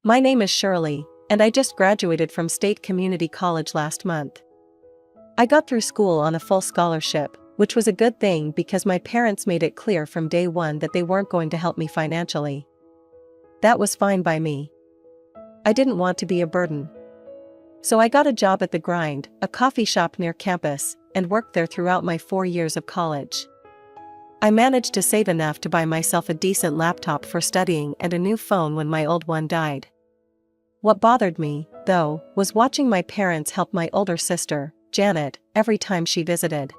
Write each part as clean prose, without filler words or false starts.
My name is Shirley, and I just graduated from State Community College last month. I got through school on a full scholarship, which was a good thing because my parents made it clear from day one that they weren't going to help me financially. That was fine by me. I didn't want to be a burden. So I got a job at The Grind, a coffee shop near campus, and worked there throughout my 4 years of college. I managed to save enough to buy myself a decent laptop for studying and a new phone when my old one died. What bothered me, though, was watching my parents help my older sister, Janet, every time she visited.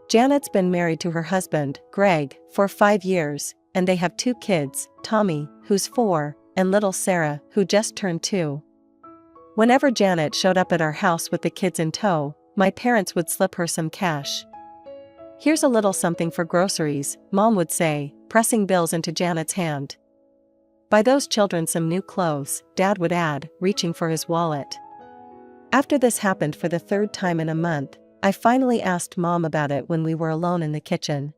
Janet's been married to her husband, Greg, for 5 years, and they have 2 kids, Tommy, who's 4, and little Sarah, who just turned 2. Whenever Janet showed up at our house with the kids in tow, my parents would slip her some cash. "Here's a little something for groceries," Mom would say, pressing bills into Janet's hand. "Buy those children some new clothes," Dad would add, reaching for his wallet. After this happened for the 3rd time in a month, I finally asked Mom about it when we were alone in the kitchen.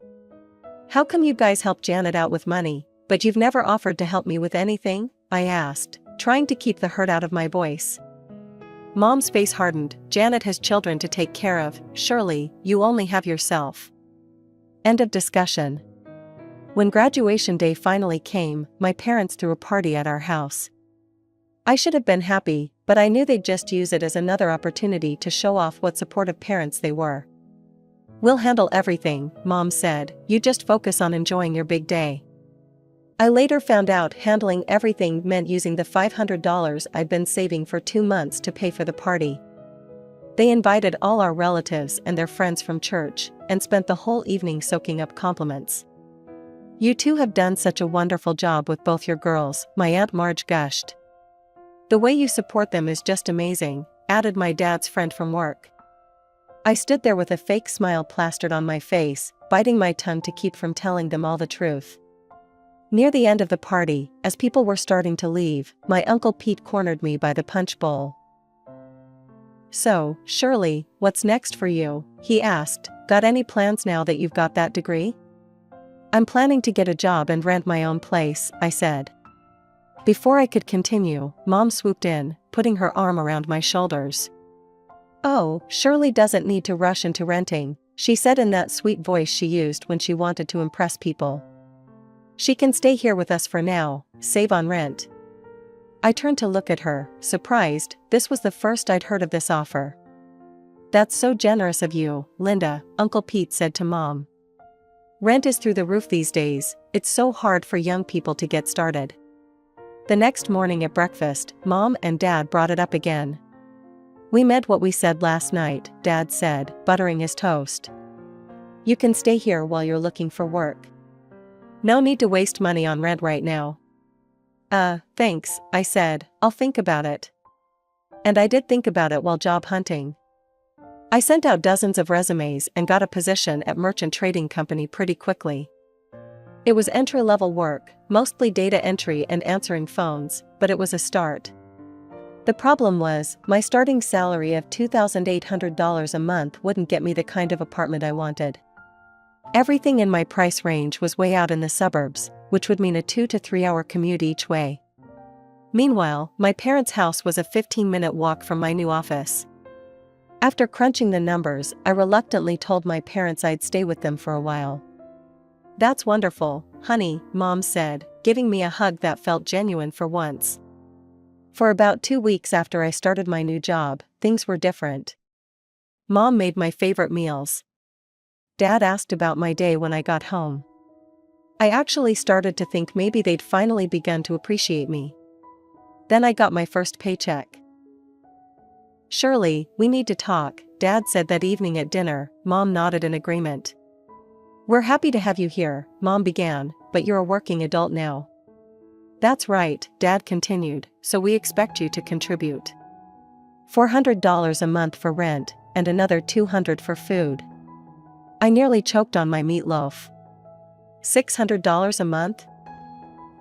"How come you guys help Janet out with money, but you've never offered to help me with anything?" I asked, trying to keep the hurt out of my voice. Mom's face hardened. "Janet has children to take care of, Shirley, you only have yourself." End of discussion. When graduation day finally came, my parents threw a party at our house. I should have been happy, but I knew they'd just use it as another opportunity to show off what supportive parents they were. "We'll handle everything," Mom said, "you just focus on enjoying your big day." I later found out handling everything meant using the $500 I'd been saving for 2 months to pay for the party. They invited all our relatives and their friends from church, and spent the whole evening soaking up compliments. "You two have done such a wonderful job with both your girls," my Aunt Marge gushed. "The way you support them is just amazing," added my dad's friend from work. I stood there with a fake smile plastered on my face, biting my tongue to keep from telling them all the truth. Near the end of the party, as people were starting to leave, my Uncle Pete cornered me by the punch bowl. "So, Shirley, what's next for you?" he asked. "Got any plans now that you've got that degree?" "I'm planning to get a job and rent my own place," I said. Before I could continue, Mom swooped in, putting her arm around my shoulders. "Oh, Shirley doesn't need to rush into renting," she said in that sweet voice she used when she wanted to impress people. "She can stay here with us for now, save on rent." I turned to look at her, surprised. This was the first I'd heard of this offer. "That's so generous of you, Linda," Uncle Pete said to Mom. "Rent is through the roof these days, it's so hard for young people to get started." The next morning at breakfast, Mom and Dad brought it up again. "We meant what we said last night," Dad said, buttering his toast. "You can stay here while you're looking for work. No need to waste money on rent right now." Thanks," I said, "I'll think about it." And I did think about it while job hunting. I sent out dozens of resumes and got a position at Merchant Trading Company pretty quickly. It was entry-level work, mostly data entry and answering phones, but it was a start. The problem was, my starting salary of $2,800 a month wouldn't get me the kind of apartment I wanted. Everything in my price range was way out in the suburbs, which would mean a 2 to 3 hour commute each way. Meanwhile, my parents' house was a 15-minute walk from my new office. After crunching the numbers, I reluctantly told my parents I'd stay with them for a while. "That's wonderful, honey," Mom said, giving me a hug that felt genuine for once. For about 2 weeks after I started my new job, things were different. Mom made my favorite meals. Dad asked about my day when I got home. I actually started to think maybe they'd finally begun to appreciate me. Then I got my first paycheck. "Shirley, we need to talk," Dad said that evening at dinner. Mom nodded in agreement. "We're happy to have you here," Mom began, "but you're a working adult now." "That's right," Dad continued, "so we expect you to contribute. $400 a month for rent, and another $200 for food." I nearly choked on my meatloaf. $600 a month?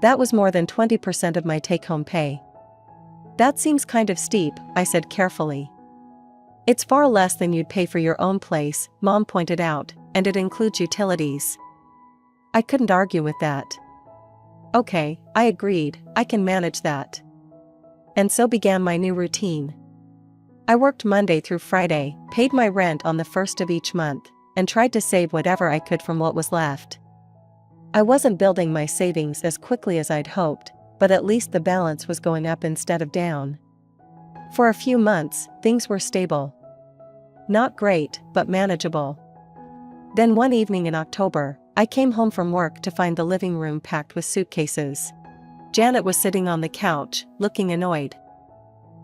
That was more than 20% of my take-home pay. "That seems kind of steep," I said carefully. "It's far less than you'd pay for your own place," Mom pointed out, "and it includes utilities." I couldn't argue with that. "Okay," I agreed, "I can manage that." And so began my new routine. I worked Monday through Friday, paid my rent on the first of each month, and tried to save whatever I could from what was left. I wasn't building my savings as quickly as I'd hoped, but at least the balance was going up instead of down. For a few months, things were stable. Not great, but manageable. Then one evening in October, I came home from work to find the living room packed with suitcases. Janet was sitting on the couch, looking annoyed.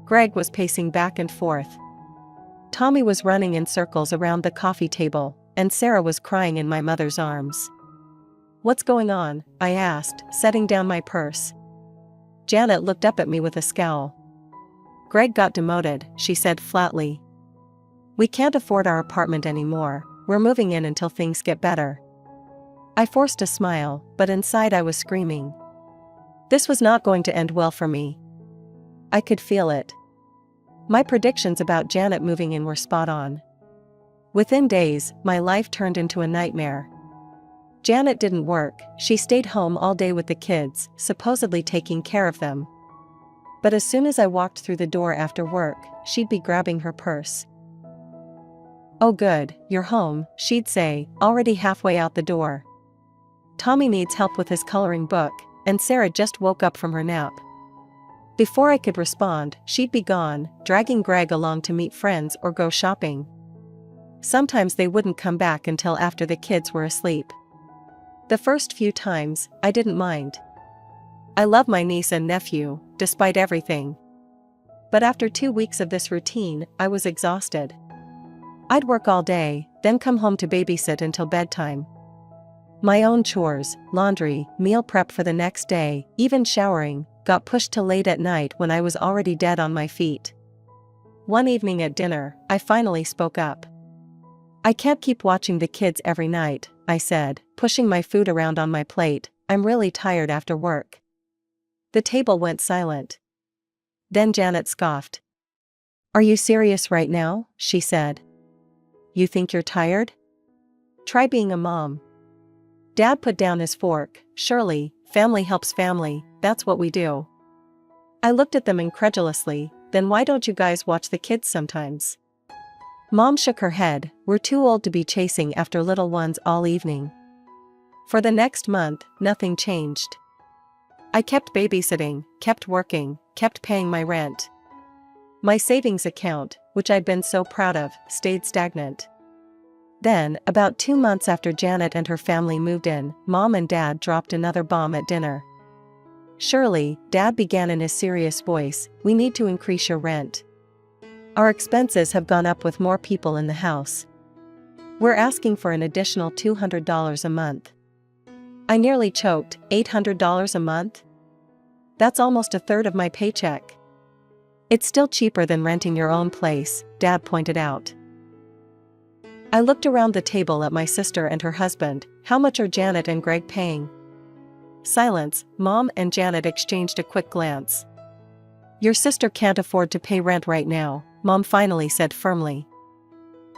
Greg was pacing back and forth. Tommy was running in circles around the coffee table, and Sarah was crying in my mother's arms. "What's going on?" I asked, setting down my purse. Janet looked up at me with a scowl. "Greg got demoted," she said flatly. "We can't afford our apartment anymore. We're moving in until things get better." I forced a smile, but inside I was screaming. This was not going to end well for me. I could feel it. My predictions about Janet moving in were spot on. Within days, my life turned into a nightmare. Janet didn't work, she stayed home all day with the kids, supposedly taking care of them. But as soon as I walked through the door after work, she'd be grabbing her purse. "Oh good, you're home," she'd say, already halfway out the door. "Tommy needs help with his coloring book, and Sarah just woke up from her nap." Before I could respond, she'd be gone, dragging Greg along to meet friends or go shopping. Sometimes they wouldn't come back until after the kids were asleep. The first few times, I didn't mind. I love my niece and nephew, despite everything. But after 2 weeks of this routine, I was exhausted. I'd work all day, then come home to babysit until bedtime. My own chores, laundry, meal prep for the next day, even showering, got pushed till late at night when I was already dead on my feet. One evening at dinner, I finally spoke up. "I can't keep watching the kids every night," I said, pushing my food around on my plate. "I'm really tired after work." The table went silent. Then Janet scoffed. "Are you serious right now?" she said. "You think you're tired? Try being a mom." Dad put down his fork. "Shirley, family helps family, that's what we do." I looked at them incredulously. "Then why don't you guys watch the kids sometimes?" Mom shook her head. "We're too old to be chasing after little ones all evening." For the next month, nothing changed. I kept babysitting, kept working, kept paying my rent. My savings account, which I'd been so proud of, stayed stagnant. Then, about 2 months after Janet and her family moved in, Mom and Dad dropped another bomb at dinner. "Shirley," Dad began in his serious voice, "we need to increase your rent. Our expenses have gone up with more people in the house. We're asking for an additional $200 a month." I nearly choked. $800 a month? That's almost a third of my paycheck. "It's still cheaper than renting your own place," Dad pointed out. I looked around the table at my sister and her husband. "How much are Janet and Greg paying?" Silence. Mom and Janet exchanged a quick glance. "Your sister can't afford to pay rent right now," Mom finally said firmly.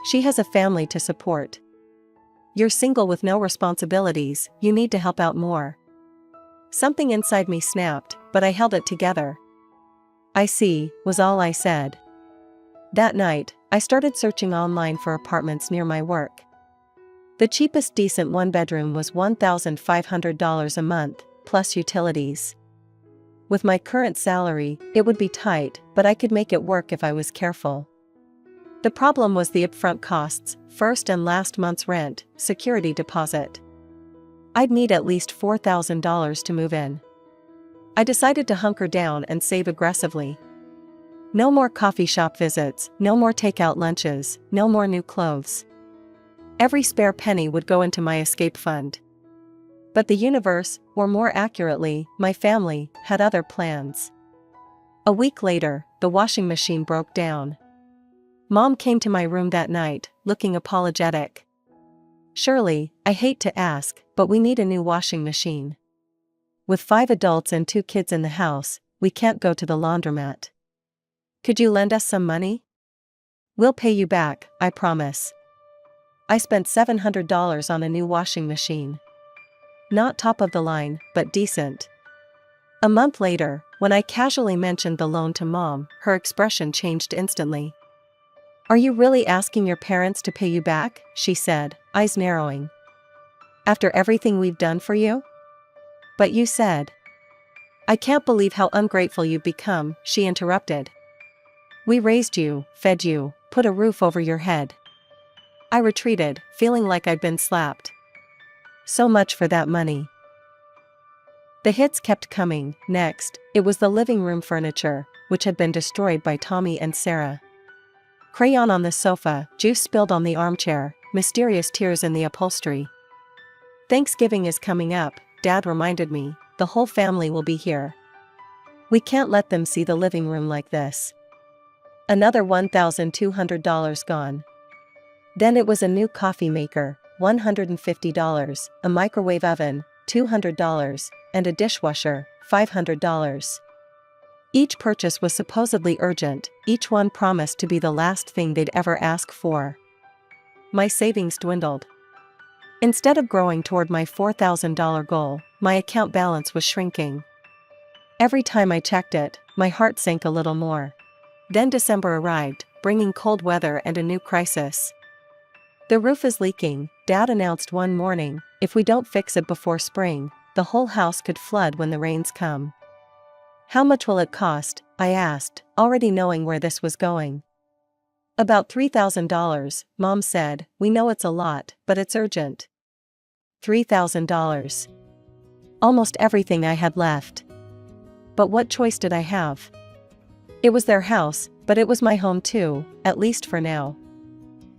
"She has a family to support. You're single with no responsibilities, you need to help out more." Something inside me snapped, but I held it together. "I see," was all I said. That night, I started searching online for apartments near my work. The cheapest decent one-bedroom was $1,500 a month, plus utilities. With my current salary, it would be tight, but I could make it work if I was careful. The problem was the upfront costs, first and last month's rent, security deposit. I'd need at least $4,000 to move in. I decided to hunker down and save aggressively. No more coffee shop visits, no more takeout lunches, no more new clothes. Every spare penny would go into my escape fund. But the universe, or more accurately, my family, had other plans. A week later, the washing machine broke down. Mom came to my room that night, looking apologetic. "Shirley, I hate to ask, but we need a new washing machine. With 5 adults and 2 kids in the house, we can't go to the laundromat. Could you lend us some money? We'll pay you back, I promise." I spent $700 on a new washing machine. Not top of the line, but decent. A month later, when I casually mentioned the loan to Mom, her expression changed instantly. "Are you really asking your parents to pay you back?" she said, eyes narrowing. "After everything we've done for you?" "But you said—" "I can't believe how ungrateful you've become," she interrupted. "We raised you, fed you, put a roof over your head." I retreated, feeling like I'd been slapped. "So much for that money." The hits kept coming. Next, it was the living room furniture, which had been destroyed by Tommy and Sarah. Crayon on the sofa, juice spilled on the armchair, mysterious tears in the upholstery. "Thanksgiving is coming up," Dad reminded me. "The whole family will be here. We can't let them see the living room like this." Another $1,200 gone. Then it was a new coffee maker, $150, a microwave oven, $200, and a dishwasher, $500. Each purchase was supposedly urgent, each one promised to be the last thing they'd ever ask for. My savings dwindled. Instead of growing toward my $4,000 goal, my account balance was shrinking. Every time I checked it, my heart sank a little more. Then December arrived, bringing cold weather and a new crisis. "The roof is leaking," Dad announced one morning. "If we don't fix it before spring, the whole house could flood when the rains come." "How much will it cost?" I asked, already knowing where this was going. "About $3,000, Mom said. "We know it's a lot, but it's urgent." $3,000. Almost everything I had left. But what choice did I have? It was their house, but it was my home too, at least for now.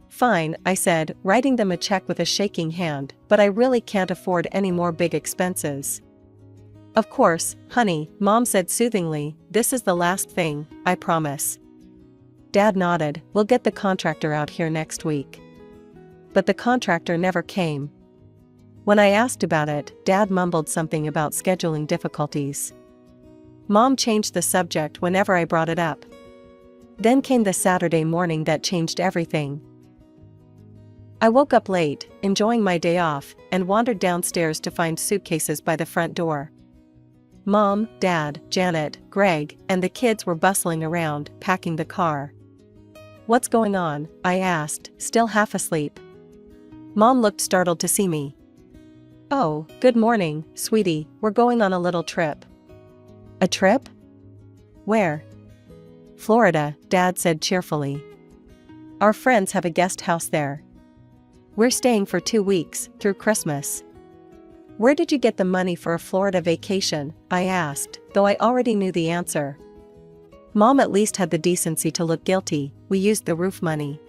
"Fine," I said, writing them a check with a shaking hand, "but I really can't afford any more big expenses." "Of course, honey," Mom said soothingly, "this is the last thing, I promise." Dad nodded. "We'll get the contractor out here next week." But the contractor never came. When I asked about it, Dad mumbled something about scheduling difficulties. Mom changed the subject whenever I brought it up. Then came the Saturday morning that changed everything. I woke up late, enjoying my day off, and wandered downstairs to find suitcases by the front door. Mom, Dad, Janet, Greg, and the kids were bustling around, packing the car. "What's going on?" I asked, still half asleep. Mom looked startled to see me. "Oh, good morning, sweetie, we're going on a little trip." "A trip? Where?" "Florida," Dad said cheerfully. "Our friends have a guest house there. We're staying for 2 weeks, through Christmas." "Where did you get the money for a Florida vacation?" I asked, though I already knew the answer. Mom at least had the decency to look guilty. "We used the roof money.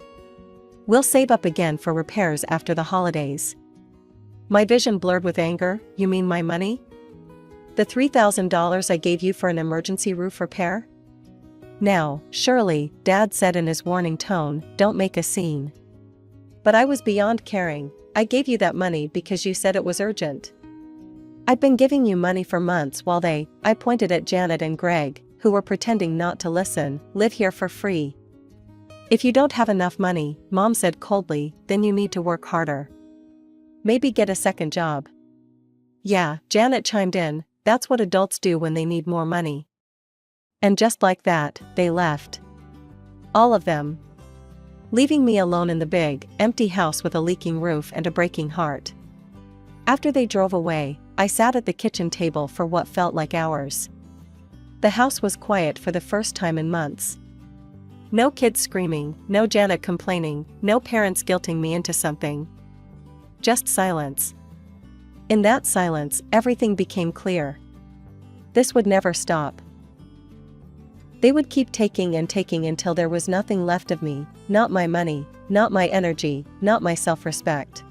We'll save up again for repairs after the holidays." My vision blurred with anger. "You mean my money? The $3,000 I gave you for an emergency roof repair?" "Now, Shirley," Dad said in his warning tone, "don't make a scene." But I was beyond caring. "I gave you that money because you said it was urgent. I'd been giving you money for months while they," I pointed at Janet and Greg, who were pretending not to listen, "live here for free." "If you don't have enough money," Mom said coldly, "then you need to work harder. Maybe get a second job." "Yeah," Janet chimed in, "that's what adults do when they need more money." And just like that, they left. All of them. Leaving me alone in the big, empty house with a leaking roof and a breaking heart. After they drove away, I sat at the kitchen table for what felt like hours. The house was quiet for the first time in months. No kids screaming, no Janet complaining, no parents guilting me into something. Just silence. In that silence, everything became clear. This would never stop. They would keep taking and taking until there was nothing left of me, not my money, not my energy, not my self-respect.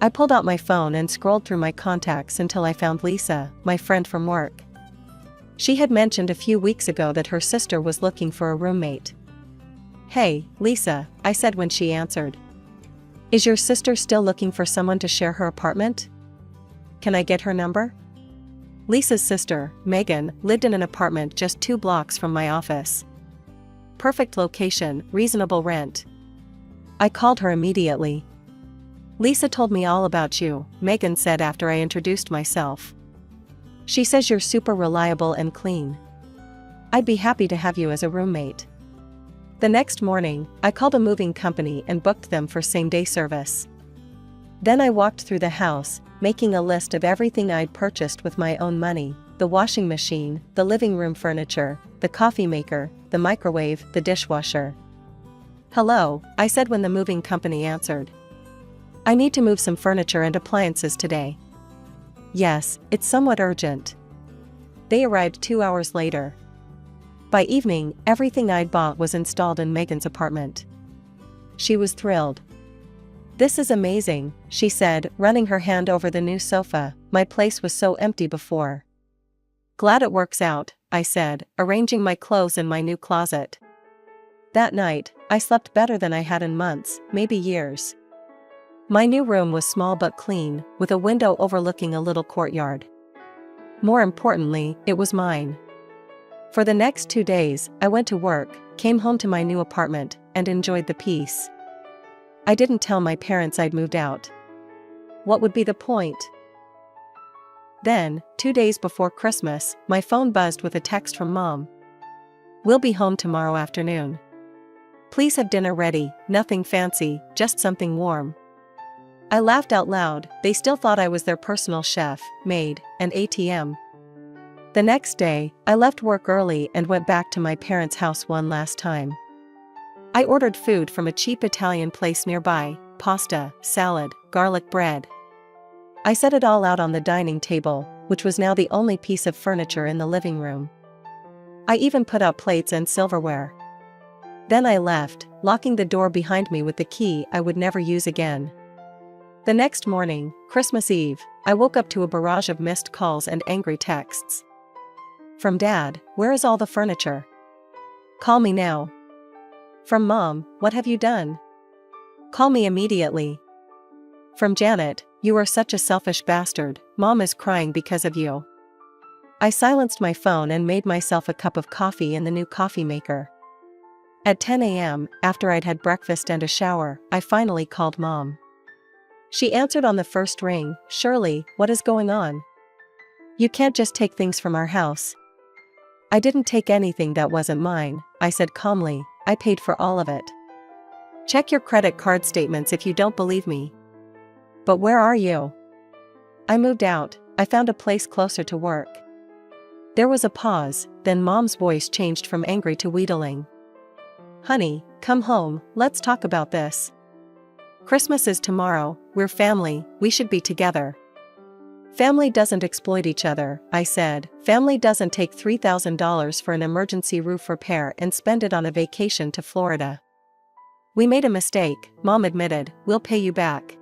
I pulled out my phone and scrolled through my contacts until I found Lisa, my friend from work. She had mentioned a few weeks ago that her sister was looking for a roommate. "Hey, Lisa," I said when she answered. "Is your sister still looking for someone to share her apartment? Can I get her number?" Lisa's sister, Megan, lived in an apartment just 2 blocks from my office. Perfect location, reasonable rent. I called her immediately. "Lisa told me all about you," Megan said after I introduced myself. She says you're super reliable and clean. I'd be happy to have you as a roommate. The next morning, I called a moving company and booked them for same-day service. Then I walked through the house, making a list of everything I'd purchased with my own money: the washing machine, the living room furniture, the coffee maker, the microwave, the dishwasher. "Hello," I said when the moving company answered. "I need to move some furniture and appliances today." "Yes, it's somewhat urgent." They arrived 2 hours later. By evening, everything I'd bought was installed in Megan's apartment. She was thrilled. "This is amazing," she said, running her hand over the new sofa. "My place was so empty before." "Glad it works out," I said, arranging my clothes in my new closet. That night, I slept better than I had in months, maybe years. My new room was small but clean, with a window overlooking a little courtyard. More importantly, it was mine. For the next 2 days, I went to work, came home to my new apartment, and enjoyed the peace. I didn't tell my parents I'd moved out. What would be the point? Then, 2 days before Christmas, my phone buzzed with a text from Mom. "We'll be home tomorrow afternoon. Please have dinner ready, nothing fancy, just something warm." I laughed out loud. They still thought I was their personal chef, maid, and ATM. The next day, I left work early and went back to my parents' house one last time. I ordered food from a cheap Italian place nearby: pasta, salad, garlic bread. I set it all out on the dining table, which was now the only piece of furniture in the living room. I even put out plates and silverware. Then I left, locking the door behind me with the key I would never use again. The next morning, Christmas Eve, I woke up to a barrage of missed calls and angry texts. From Dad: "Where is all the furniture? Call me now." From Mom: "What have you done? Call me immediately." From Janet: "You are such a selfish bastard, Mom is crying because of you." I silenced my phone and made myself a cup of coffee in the new coffee maker. At 10 a.m., after I'd had breakfast and a shower, I finally called Mom. She answered on the first ring. "Shirley, what is going on? You can't just take things from our house." "I didn't take anything that wasn't mine," I said calmly. "I paid for all of it. Check your credit card statements if you don't believe me." "But where are you?" "I moved out. I found a place closer to work." There was a pause, then Mom's voice changed from angry to wheedling. "Honey, come home, let's talk about this. Christmas is tomorrow, we're family, we should be together." "Family doesn't exploit each other," I said. "Family doesn't take $3,000 for an emergency roof repair and spend it on a vacation to Florida." "We made a mistake," Mom admitted. "We'll pay you back.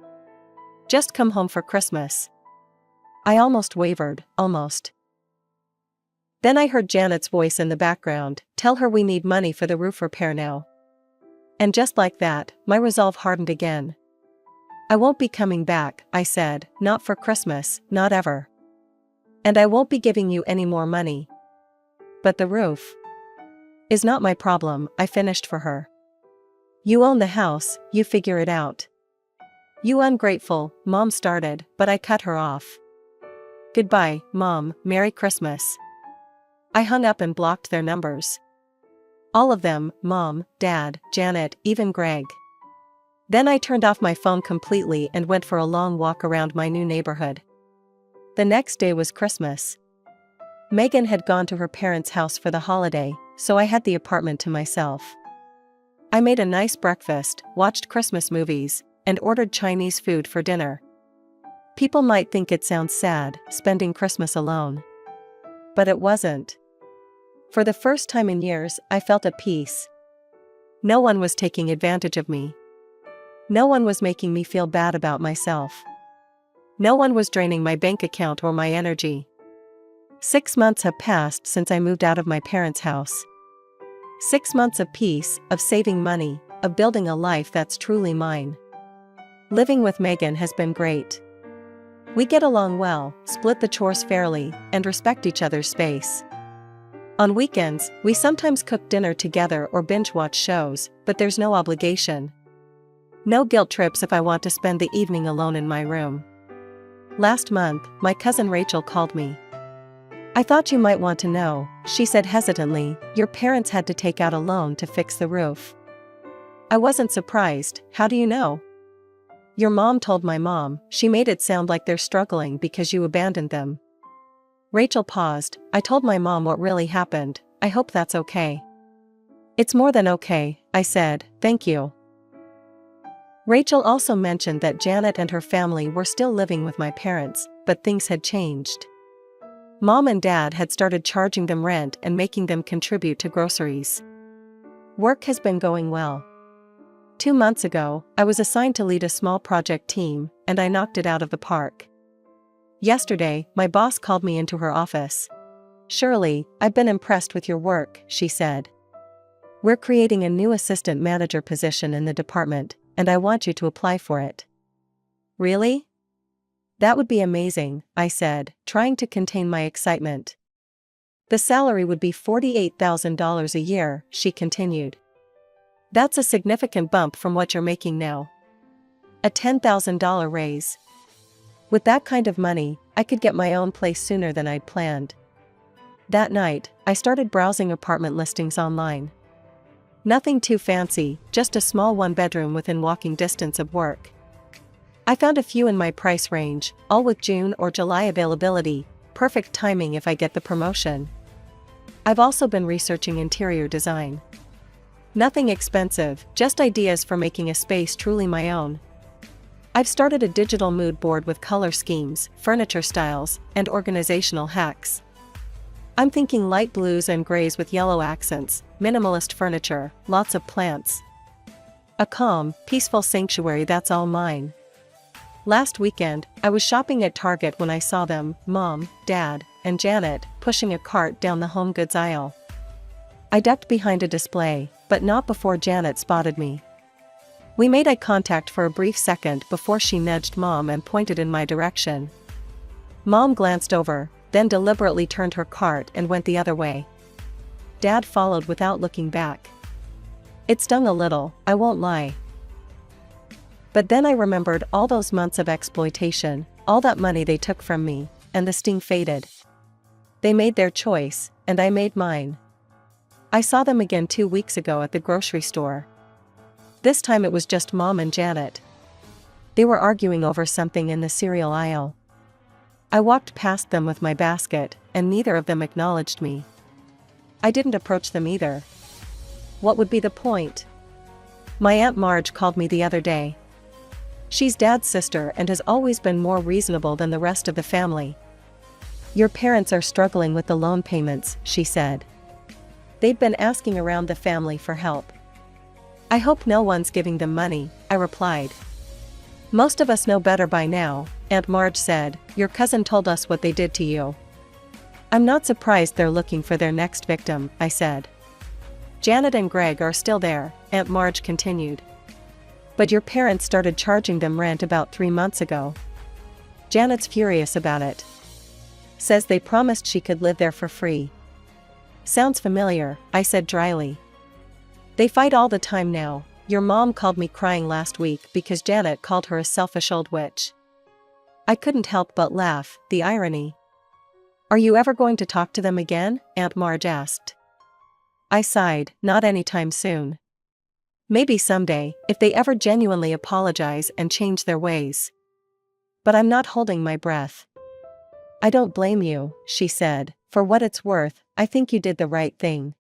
Just come home for Christmas." I almost wavered, almost. Then I heard Janet's voice in the background: "Tell her we need money for the roof repair now." And just like that, my resolve hardened again. "I won't be coming back," I said. "Not for Christmas, not ever. And I won't be giving you any more money." "But the roof is not my problem," I finished for her. "You own the house, you figure it out." "You ungrateful," Mom started, but I cut her off. "Goodbye, Mom, Merry Christmas." I hung up and blocked their numbers. All of them: Mom, Dad, Janet, even Greg. Then I turned off my phone completely and went for a long walk around my new neighborhood. The next day was Christmas. Megan had gone to her parents' house for the holiday, so I had the apartment to myself. I made a nice breakfast, watched Christmas movies, and ordered Chinese food for dinner. People might think it sounds sad, spending Christmas alone. But it wasn't. For the first time in years, I felt at peace. No one was taking advantage of me. No one was making me feel bad about myself. No one was draining my bank account or my energy. 6 months have passed since I moved out of my parents' house. 6 months of peace, of saving money, of building a life that's truly mine. Living with Megan has been great. We get along well, split the chores fairly, and respect each other's space. On weekends, we sometimes cook dinner together or binge-watch shows, but there's no obligation. No guilt trips if I want to spend the evening alone in my room. Last month, my cousin Rachel called me. I thought you might want to know, she said hesitantly. Your parents had to take out a loan to fix the roof. I wasn't surprised. How do you know? Your mom told my mom. She made it sound like they're struggling because you abandoned them. Rachel paused. I told my mom what really happened. I hope that's okay. It's more than okay, I said. Thank you. Rachel also mentioned that Janet and her family were still living with my parents, but things had changed. Mom and Dad had started charging them rent and making them contribute to groceries. Work has been going well. 2 months ago, I was assigned to lead a small project team, and I knocked it out of the park. Yesterday, my boss called me into her office. Shirley, I've been impressed with your work, she said. We're creating a new assistant manager position in the department, and I want you to apply for it. Really? That would be amazing, I said, trying to contain my excitement. The salary would be $48,000 a year, she continued. That's a significant bump from what you're making now. A $10,000 raise. With that kind of money, I could get my own place sooner than I'd planned. That night, I started browsing apartment listings online. Nothing too fancy, just a small one-bedroom within walking distance of work. I found a few in my price range, all with June or July availability, perfect timing if I get the promotion. I've also been researching interior design. Nothing expensive, just ideas for making a space truly my own. I've started a digital mood board with color schemes, furniture styles, and organizational hacks. I'm thinking light blues and grays with yellow accents, minimalist furniture, lots of plants. A calm, peaceful sanctuary that's all mine. Last weekend, I was shopping at Target when I saw them, Mom, Dad, and Janet, pushing a cart down the home goods aisle. I ducked behind a display, but not before Janet spotted me. We made eye contact for a brief second before she nudged Mom and pointed in my direction. Mom glanced over, then deliberately turned her cart and went the other way. Dad followed without looking back. It stung a little, I won't lie. But then I remembered all those months of exploitation, all that money they took from me, and the sting faded. They made their choice, and I made mine. I saw them again 2 weeks ago at the grocery store. This time it was just Mom and Janet. They were arguing over something in the cereal aisle. I walked past them with my basket, and neither of them acknowledged me. I didn't approach them either. What would be the point? My Aunt Marge called me the other day. She's Dad's sister and has always been more reasonable than the rest of the family. Your parents are struggling with the loan payments, she said. They'd been asking around the family for help. I hope no one's giving them money, I replied. Most of us know better by now, Aunt Marge said. Your cousin told us what they did to you. I'm not surprised they're looking for their next victim, I said. Janet and Greg are still there, Aunt Marge continued. But your parents started charging them rent about 3 months ago. Janet's furious about it. Says they promised she could live there for free. Sounds familiar, I said dryly. They fight all the time now. Your mom called me crying last week because Janet called her a selfish old witch. I couldn't help but laugh, the irony. Are you ever going to talk to them again? Aunt Marge asked. I sighed, not anytime soon. Maybe someday, if they ever genuinely apologize and change their ways. But I'm not holding my breath. I don't blame you, she said. For what it's worth, I think you did the right thing.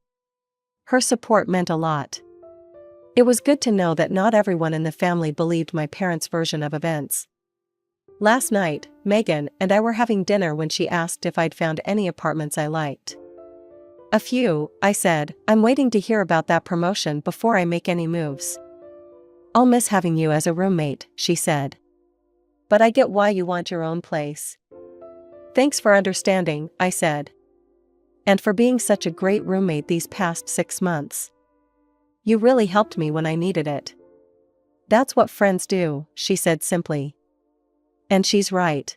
Her support meant a lot. It was good to know that not everyone in the family believed my parents' version of events. Last night, Megan and I were having dinner when she asked if I'd found any apartments I liked. A few, I said. I'm waiting to hear about that promotion before I make any moves. I'll miss having you as a roommate, she said. But I get why you want your own place. Thanks for understanding, I said. And for being such a great roommate these past 6 months. You really helped me when I needed it. That's what friends do, she said simply. And she's right.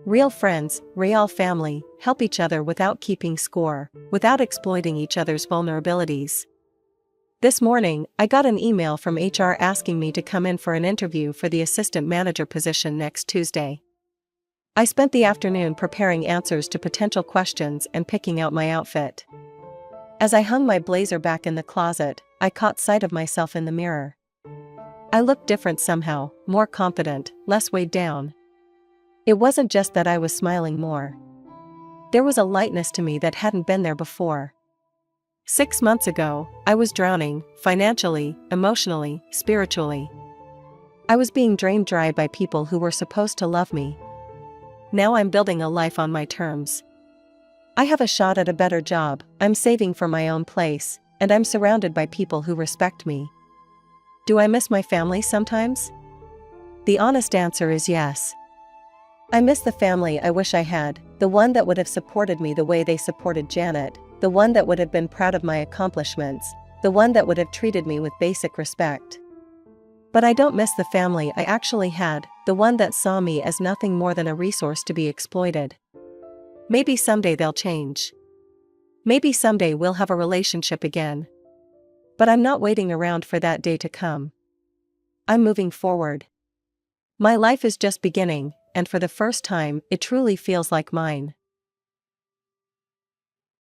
Real friends, real family, help each other without keeping score, without exploiting each other's vulnerabilities. This morning, I got an email from HR asking me to come in for an interview for the assistant manager position next Tuesday. I spent the afternoon preparing answers to potential questions and picking out my outfit. As I hung my blazer back in the closet, I caught sight of myself in the mirror. I looked different somehow, more confident, less weighed down. It wasn't just that I was smiling more. There was a lightness to me that hadn't been there before. 6 months ago, I was drowning, financially, emotionally, spiritually. I was being drained dry by people who were supposed to love me. Now I'm building a life on my terms. I have a shot at a better job, I'm saving for my own place, and I'm surrounded by people who respect me. Do I miss my family sometimes? The honest answer is yes. I miss the family I wish I had, the one that would have supported me the way they supported Janet, the one that would have been proud of my accomplishments, the one that would have treated me with basic respect. But I don't miss the family I actually had, the one that saw me as nothing more than a resource to be exploited. Maybe someday they'll change. Maybe someday we'll have a relationship again. But I'm not waiting around for that day to come. I'm moving forward. My life is just beginning, and for the first time, it truly feels like mine.